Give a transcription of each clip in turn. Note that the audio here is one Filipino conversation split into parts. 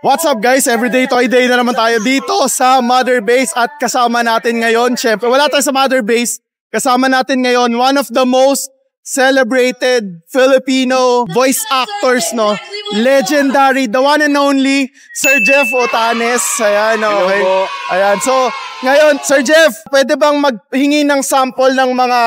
What's up guys? Everyday Toy Day na naman tayo dito sa Mother Base at kasama natin ngayon, syempre wala tayo sa Mother Base, kasama natin ngayon one of the most celebrated Filipino voice actors, no? Legendary, the one and only Sir Jeff Otanes. Ayan, okay. Ayan, so ngayon, Sir Jeff, pwede bang maghingi ng sample ng mga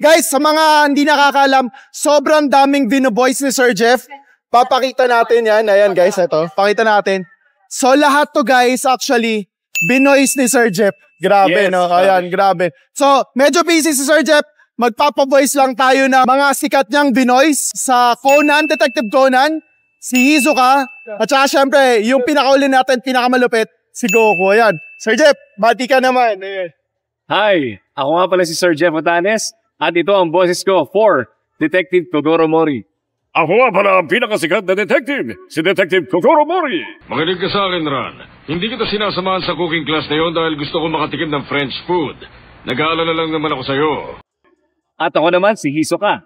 guys, sa mga hindi nakakalam, sobrang daming bino-voice ni Sir Jeff. Papakita natin yan. Ayan guys, ito. Pakita natin. So lahat to guys, actually, binoise ni Sir Jeff. Grabe, yes, no? Ayan, grabe. So, medyo busy si Sir Jeff. Magpapa-voice lang tayo na mga sikat niyang binoise sa Conan, Detective Conan, si Hisoka, at saka syempre, yung pinakauli natin, pinakamalupit, si Goku. Ayan. Sir Jeff, bati ka naman. Ayan. Hi, ako nga pala si Sir Jeff Otanes, at ito ang boses ko for Detective Kogoro Mori. Ako nga pala ang pinakasikat na detective, si Detective Kogoro Mori. Makinig ka sa akin, Ran. Hindi kita sinasamahan sa cooking class na yon dahil gusto ko makatikim ng French food. Nag-aalala lang naman ako sa'yo. At ako naman si Hisoka.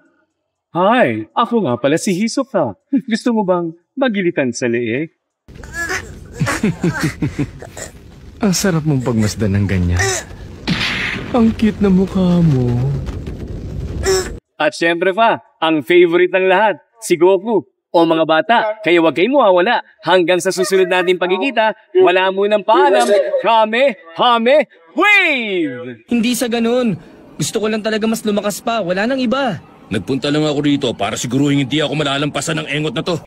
Hi, ako nga pala si Hisoka. Gusto mo bang magilitan sa leeg? Ang sarap mong pagmasdan ng ganyan. Ang cute na mukha mo. At syempre pa, ang favorite ng lahat, si Goku. O mga bata, kaya huwag kayong mawawala. Hanggang sa susunod nating pagkikita, wala munang paalam. Kame, hame, wave! Hindi sa ganun. Gusto ko lang talaga mas lumakas pa. Wala nang iba. Nagpunta lang ako rito para siguruhin hindi ako malalampasan ng engot na to.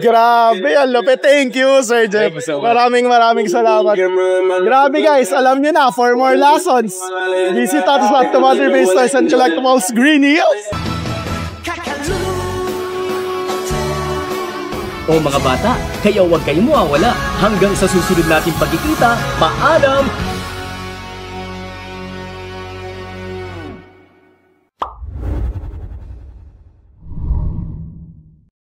Grabe, ang lupit. Thank you, Sir Jeff. Maraming salamat. Grabe guys, alam niyo na, for more lessons, visit us at the Mother Base Toys and Collectibles Green Hills. O mga bata, kaya huwag kayong mawawala. Hanggang sa susunod nating pagkikita, paalam!